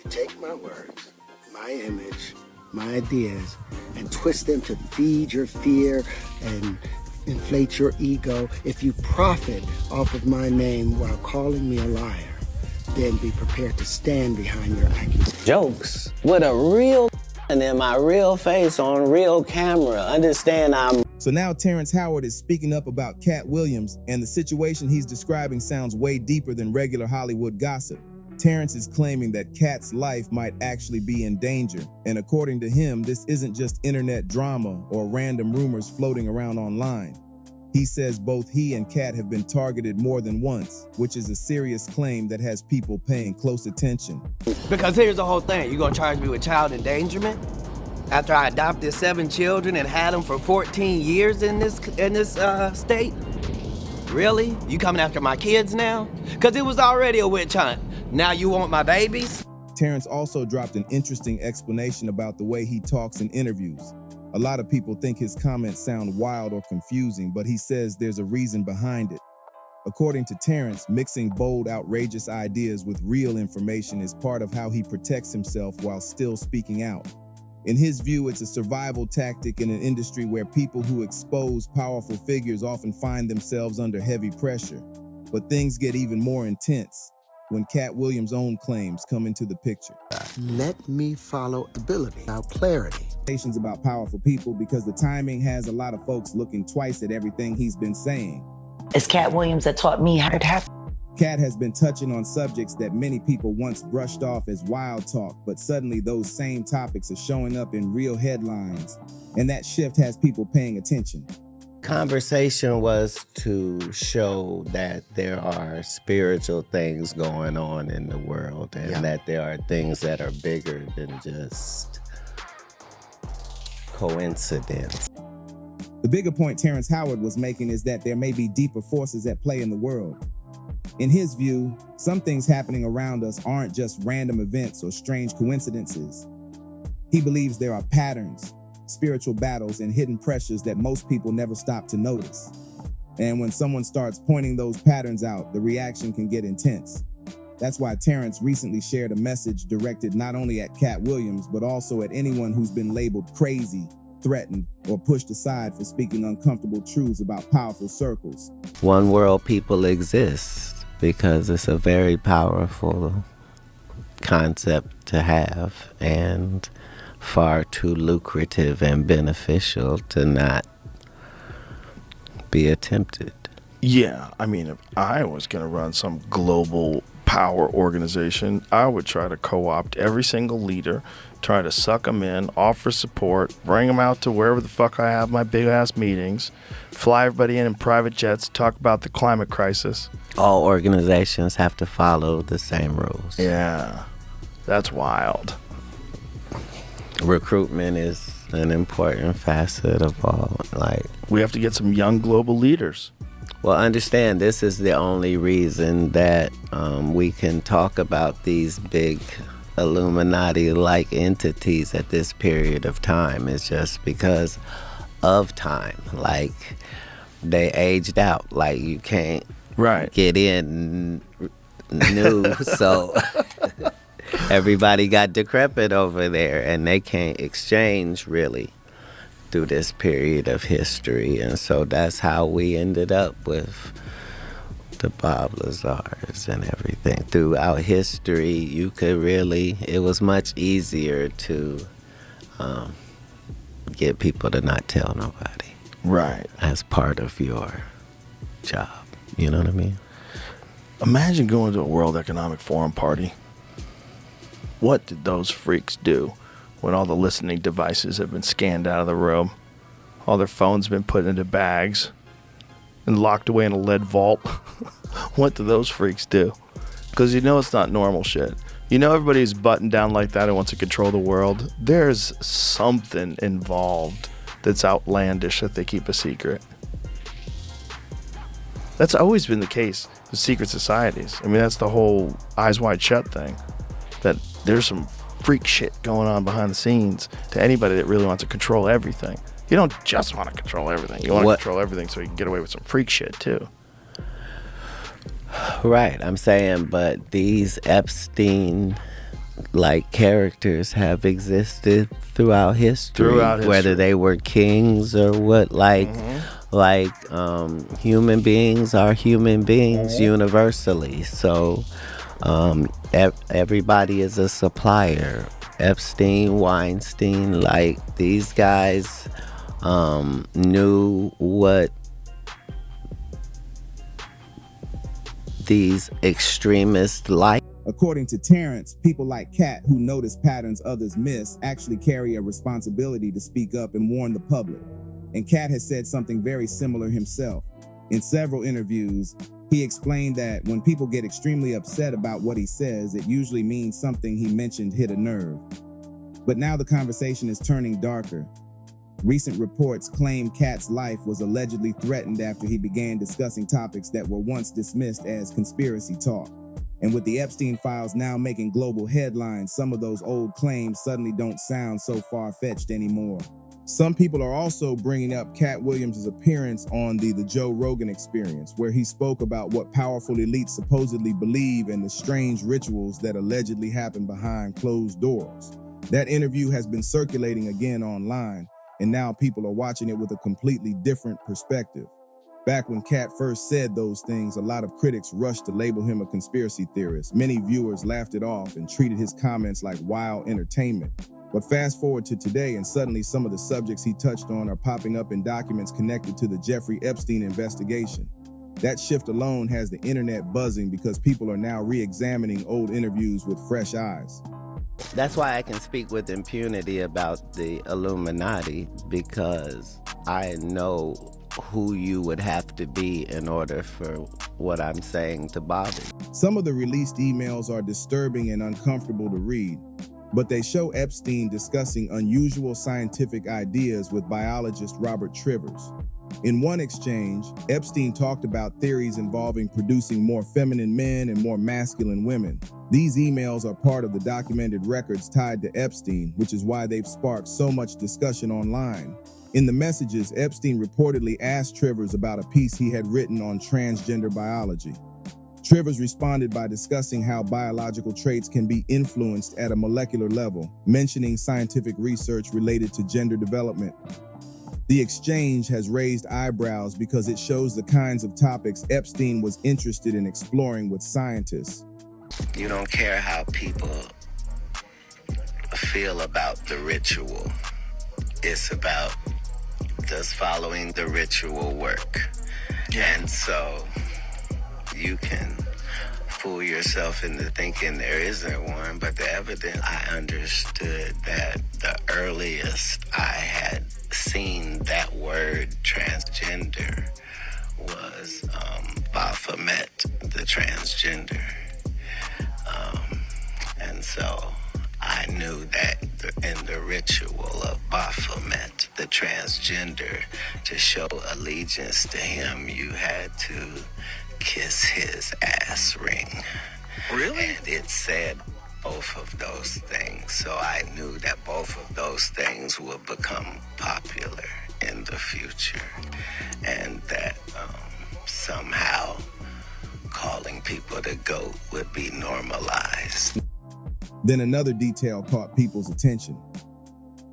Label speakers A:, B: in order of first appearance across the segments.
A: take my words, my image, my ideas, and twist them to feed your fear and inflate your ego, if you profit off of my name while calling me a liar, then be prepared to stand behind your accusation.
B: Jokes with a real and in my real face on real camera. Understand I'm...
C: So now Terrence Howard is speaking up about Katt Williams, and the situation he's describing sounds way deeper than regular Hollywood gossip. Terrence is claiming that Katt's life might actually be in danger, and according to him, this isn't just internet drama or random rumors floating around online. He says both he and Katt have been targeted more than once, which is a serious claim that has people paying close attention.
D: Because here's the whole thing, you gonna charge me with child endangerment? After I adopted 7 children and had them for 14 years in this state? Really? You coming after my kids now? Because it was already a witch hunt. Now you want my babies?
C: Terrence also dropped an interesting explanation about the way he talks in interviews. A lot of people think his comments sound wild or confusing, but he says there's a reason behind it. According to Terrence, mixing bold, outrageous ideas with real information is part of how he protects himself while still speaking out. In his view, it's a survival tactic in an industry where people who expose powerful figures often find themselves under heavy pressure. But things get even more intense when Katt Williams' own claims come into the picture.
A: Let me follow ability, now clarity.
C: About powerful people, because the timing has a lot of folks looking twice at everything he's been saying.
E: It's Katt Williams that taught me how to tap.
C: Katt has been touching on subjects that many people once brushed off as wild talk, but suddenly those same topics are showing up in real headlines, and that shift has people paying attention.
B: Conversation was to show that there are spiritual things going on in the world, and that there are things that are bigger than just coincidence.
C: The bigger point Terrence Howard was making is that there may be deeper forces at play in the world. In his view, some things happening around us aren't just random events or strange coincidences. He believes there are patterns, spiritual battles, and hidden pressures that most people never stop to notice. And when someone starts pointing those patterns out, the reaction can get intense. That's why Terrence recently shared a message directed not only at Katt Williams, but also at anyone who's been labeled crazy, threatened, or pushed aside for speaking uncomfortable truths about powerful circles.
B: One world people exist because it's a very powerful concept to have and far too lucrative and beneficial to not be attempted.
F: Yeah, I mean, if I was going to run some global power organization, I would try to co-opt every single leader, try to suck them in, offer support, bring them out to wherever the fuck I have my big-ass meetings, fly everybody in private jets, talk about the climate crisis.
B: All organizations have to follow the same rules.
F: Yeah, that's wild.
B: Recruitment is an important facet of all.
F: We have to get some young global leaders.
B: Well, understand, this is the only reason that we can talk about these big Illuminati-like entities at this period of time. It's just because of time. They aged out. You can't get in new, so everybody got decrepit over there, and they can't exchange, really, through this period of history. And so that's how we ended up with the Bob Lazars and everything. Throughout history, you could really, it was much easier to get people to not tell nobody.
F: Right.
B: As part of your job. You know what I mean?
F: Imagine going to a World Economic Forum party. What did those freaks do when all the listening devices have been scanned out of the room? All their phones have been put into bags and locked away in a lead vault. What do those freaks do? Because it's not normal shit. Everybody's buttoned down like that and wants to control the world. There's something involved that's outlandish that they keep a secret. That's always been the case with secret societies. That's the whole Eyes Wide Shut thing. That there's some freak shit going on behind the scenes to anybody that really wants to control everything. You don't just want to control everything. You want to control everything so you can get away with some freak shit too.
B: Right, I'm saying, but these Epstein like characters have existed throughout history, whether they were kings or what, like human beings are human beings universally. So everybody is a supplier. Epstein, Weinstein, like these guys knew what these extremists like.
C: According to Terrence, people like Katt who notice patterns others miss actually carry a responsibility to speak up and warn the public. And Katt has said something very similar himself. In several interviews, he explained that when people get extremely upset about what he says, it usually means something he mentioned hit a nerve. But now the conversation is turning darker. Recent reports claim Katt's life was allegedly threatened after he began discussing topics that were once dismissed as conspiracy talk. And with the Epstein files now making global headlines, some of those old claims suddenly don't sound so far-fetched anymore. Some people are also bringing up Katt Williams' appearance on the Joe Rogan Experience, where he spoke about what powerful elites supposedly believe and the strange rituals that allegedly happen behind closed doors. That interview has been circulating again online, and now people are watching it with a completely different perspective. Back when Katt first said those things, a lot of critics rushed to label him a conspiracy theorist. Many viewers laughed it off and treated his comments like wild entertainment. But fast forward to today, and suddenly some of the subjects he touched on are popping up in documents connected to the Jeffrey Epstein investigation. That shift alone has the internet buzzing because people are now re-examining old interviews with fresh eyes.
B: That's why I can speak with impunity about the Illuminati, because I know who you would have to be in order for what I'm saying to bother you.
C: Some of the released emails are disturbing and uncomfortable to read, but they show Epstein discussing unusual scientific ideas with biologist Robert Trivers. In one exchange, Epstein talked about theories involving producing more feminine men and more masculine women. These emails are part of the documented records tied to Epstein, which is why they've sparked so much discussion online. In the messages, Epstein reportedly asked Trivers about a piece he had written on transgender biology. Trivers responded by discussing how biological traits can be influenced at a molecular level, mentioning scientific research related to gender development. The exchange has raised eyebrows because it shows the kinds of topics Epstein was interested in exploring with scientists.
B: You don't care how people feel about the ritual. It's about does following the ritual work. And so you can fool yourself into thinking there isn't one, but the evidence, I understood that the earliest I had seen that word transgender was Baphomet, the transgender. And so I knew that in the ritual of Baphomet, the transgender, to show allegiance to him, you had to kiss his ass ring. Really? And it said both of those things. So I knew that both of those things would become popular in the future. And that somehow calling people the GOAT would be normalized.
C: Then another detail caught people's attention.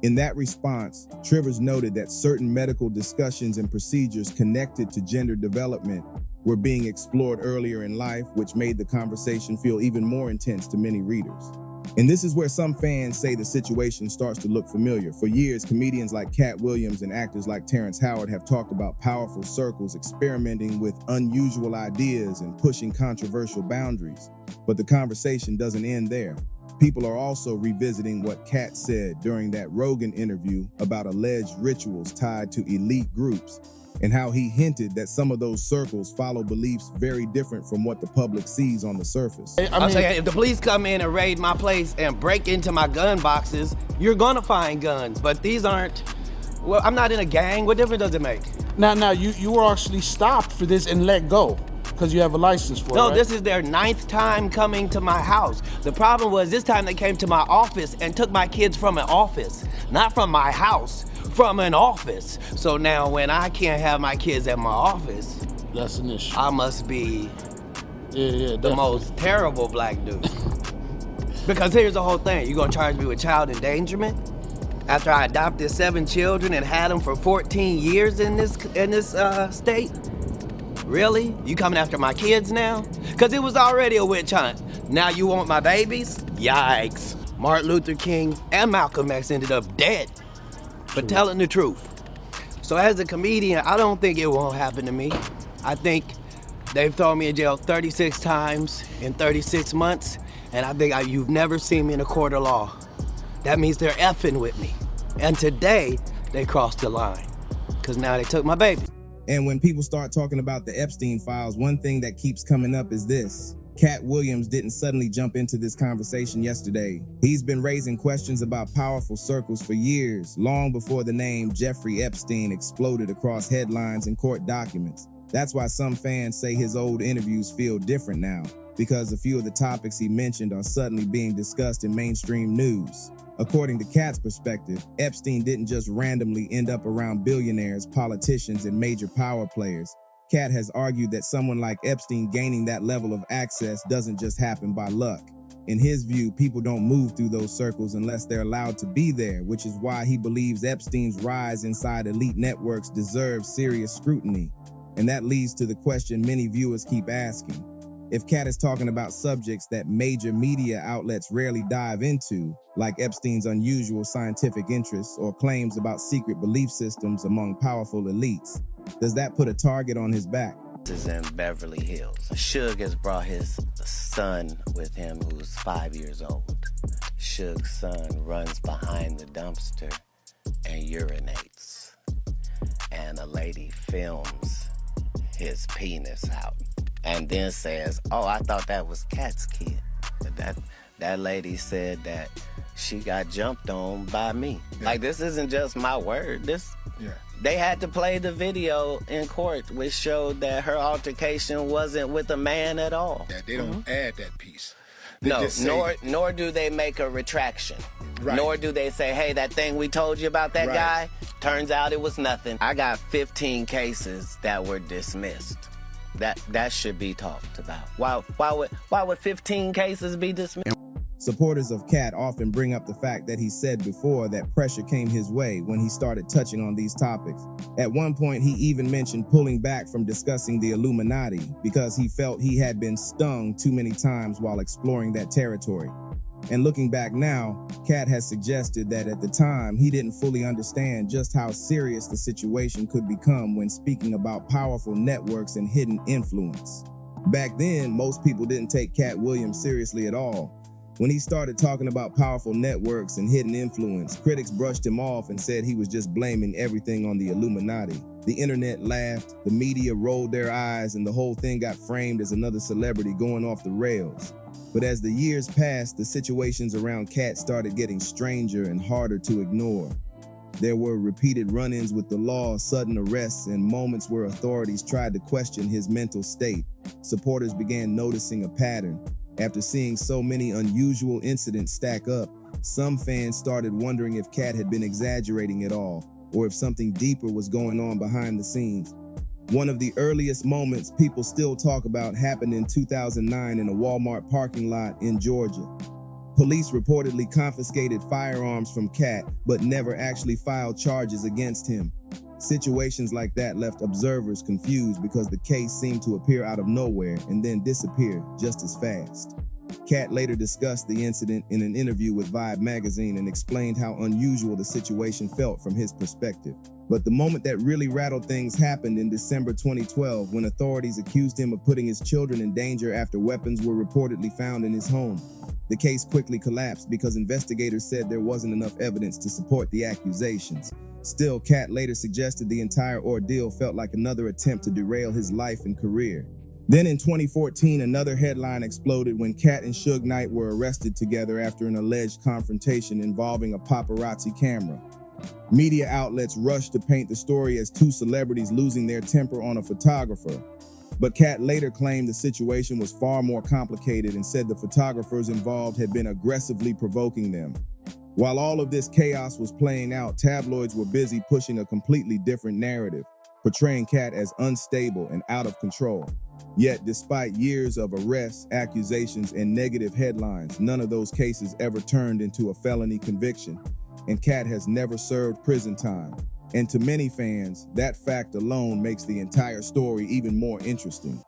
C: In that response, Trivers noted that certain medical discussions and procedures connected to gender development were being explored earlier in life, which made the conversation feel even more intense to many readers. And this is where some fans say the situation starts to look familiar. For years, comedians like Katt Williams and actors like Terrence Howard have talked about powerful circles experimenting with unusual ideas and pushing controversial boundaries. But the conversation doesn't end there. People are also revisiting what Katt said during that Rogan interview about alleged rituals tied to elite groups, and how he hinted that some of those circles follow beliefs very different from what the public sees on the surface.
D: I'm saying, if the police come in and raid my place and break into my gun boxes, you're gonna find guns, but these aren't, well, I'm not in a gang. What difference does it make?
G: Now, you were actually stopped for this and let go because you have a license for it,
D: No,
G: right?
D: this is their 9th time coming to my house. The problem was this time they came to my office and took my kids from an office, not from my house, from an office. So now when I can't have my kids at my office,
G: That's an issue.
D: I must be
G: Yeah,
D: the most terrible black dude. Because here's the whole thing. You gonna charge me with child endangerment? After I adopted 7 children and had them for 14 years in this state? Really? You coming after my kids now? Because it was already a witch hunt. Now you want my babies? Yikes. Martin Luther King and Malcolm X ended up dead for telling the truth. So as a comedian, I don't think it won't happen to me. I think they've thrown me in jail 36 times in 36 months, and I think you've never seen me in a court of law. That means they're effing with me. And today, they crossed the line, because now they took my baby.
C: And when people start talking about the Epstein files, one thing that keeps coming up is this. Katt Williams didn't suddenly jump into this conversation yesterday. He's been raising questions about powerful circles for years, long before the name Jeffrey Epstein exploded across headlines and court documents. That's why some fans say his old interviews feel different now, because a few of the topics he mentioned are suddenly being discussed in mainstream news. According to Katt's perspective, Epstein didn't just randomly end up around billionaires, politicians, and major power players. Katt has argued that someone like Epstein gaining that level of access doesn't just happen by luck. In his view, people don't move through those circles unless they're allowed to be there, which is why he believes Epstein's rise inside elite networks deserves serious scrutiny. And that leads to the question many viewers keep asking. If Katt is talking about subjects that major media outlets rarely dive into, like Epstein's unusual scientific interests or claims about secret belief systems among powerful elites, does that put a target on his back?
B: This is in Beverly Hills. Suge has brought his son with him, who's 5 years old. Suge's son runs behind the dumpster and urinates. And a lady films his penis out and then says, "Oh, I thought that was Katt's kid." But that lady said that she got jumped on by me. Yeah. Like, this isn't just my word. They had to play the video in court, which showed that her altercation wasn't with a man at all.
H: Yeah, they don't add that piece.
B: No, nor do they make a retraction. Right. Nor do they say, "Hey, that thing we told you about that guy, turns out it was nothing." I got 15 cases that were dismissed. That should be talked about. Why would 15 cases be dismissed?
C: Supporters of Katt often bring up the fact that he said before that pressure came his way when he started touching on these topics. At one point, he even mentioned pulling back from discussing the Illuminati because he felt he had been stung too many times while exploring that territory. And looking back now, Katt has suggested that at the time, he didn't fully understand just how serious the situation could become when speaking about powerful networks and hidden influence. Back then, most people didn't take Katt Williams seriously at all. When he started talking about powerful networks and hidden influence, critics brushed him off and said he was just blaming everything on the Illuminati. The internet laughed, the media rolled their eyes, and the whole thing got framed as another celebrity going off the rails. But as the years passed, the situations around Katt started getting stranger and harder to ignore. There were repeated run-ins with the law, sudden arrests, and moments where authorities tried to question his mental state. Supporters began noticing a pattern. After seeing so many unusual incidents stack up, some fans started wondering if Katt had been exaggerating at all, or if something deeper was going on behind the scenes. One of the earliest moments people still talk about happened in 2009 in a Walmart parking lot in Georgia. Police reportedly confiscated firearms from Katt, but never actually filed charges against him. Situations like that left observers confused because the case seemed to appear out of nowhere and then disappear just as fast. Katt later discussed the incident in an interview with Vibe magazine and explained how unusual the situation felt from his perspective. But the moment that really rattled things happened in December 2012 when authorities accused him of putting his children in danger after weapons were reportedly found in his home. The case quickly collapsed because investigators said there wasn't enough evidence to support the accusations. Still, Katt later suggested the entire ordeal felt like another attempt to derail his life and career. Then in 2014, another headline exploded when Katt and Suge Knight were arrested together after an alleged confrontation involving a paparazzi camera. Media outlets rushed to paint the story as two celebrities losing their temper on a photographer. But Katt later claimed the situation was far more complicated and said the photographers involved had been aggressively provoking them. While all of this chaos was playing out, tabloids were busy pushing a completely different narrative, portraying Katt as unstable and out of control. Yet, despite years of arrests, accusations, and negative headlines, none of those cases ever turned into a felony conviction, and Katt has never served prison time. And to many fans, that fact alone makes the entire story even more interesting.